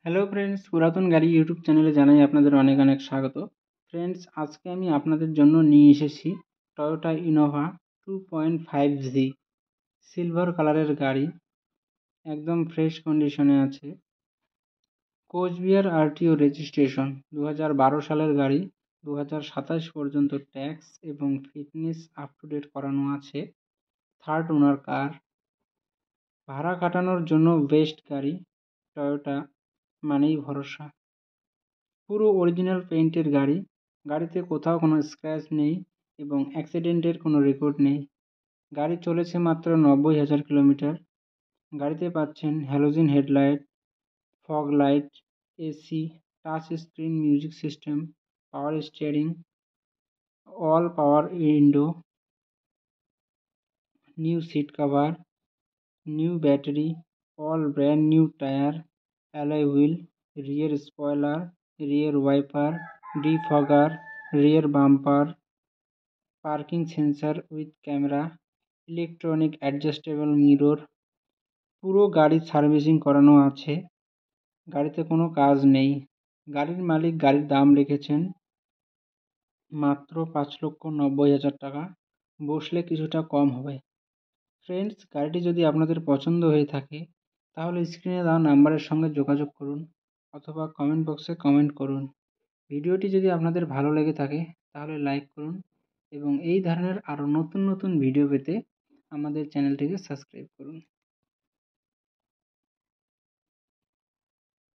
Hello friends, পুরাতন গাড়ি YouTube চ্যানেলে জানাই আপনাদের অনেক অনেক স্বাগত। ফ্রেন্ডস, আজকে আমি আপনাদের জন্য নিয়ে এসেছি টয়োটা ইনোভা 2.5G সিলভার কালারের গাড়ি। একদম ফ্রেশ কন্ডিশনে আছে। কোচবিহার আরটিও রেজিস্ট্রেশন, 2012 সালের গাড়ি। 2027 পর্যন্ত ট্যাক্স এবং ফিটনেস আপ টু ডেট করানো আছে। থার্ড ওনার কার। ভাড়া কাটানোর জন্য বেস্ট গাড়ি। টয়োটা মানেই ভরসা। পুরো অরিজিনাল পেইন্টের গাড়ি। গাড়িতে কোথাও কোনো স্ক্র্যাচ নেই এবং অ্যাক্সিডেন্টের কোনো রেকর্ড নেই। গাড়ি চলেছে মাত্র 90,000 কিলোমিটার। গাড়িতে পাচ্ছেন halogen headlight, fog light, AC, touch screen music system, power steering, all power window, new seat cover, new battery, all brand new tyre, alloy wheel, rear spoiler, rear wiper, defogger, rear bumper, parking sensor with camera, electronic adjustable mirror. পুরো গাড়ির servicing করানো আছে। গাড়িতে কোনো কাজ নেই। গাড়ির মালিক গাড়ির দাম রেখেছেন মাত্র 5,90,000 টাকা। বসলে কিছুটা কম হবে। ফ্রেন্ডস, গাড়িটি যদি আপনাদের পছন্দ হয়ে থাকে তাহলে স্ক্রিনে দেওয়া নাম্বারের সঙ্গে যোগাযোগ করুন অথবা কমেন্ট বক্সে কমেন্ট করুন। ভিডিওটি যদি আপনাদের ভালো লেগে থাকে তাহলে লাইক করুন এবং এই ধরনের আরও নতুন নতুন ভিডিও পেতে আমাদের চ্যানেলটিকে সাবস্ক্রাইব করুন।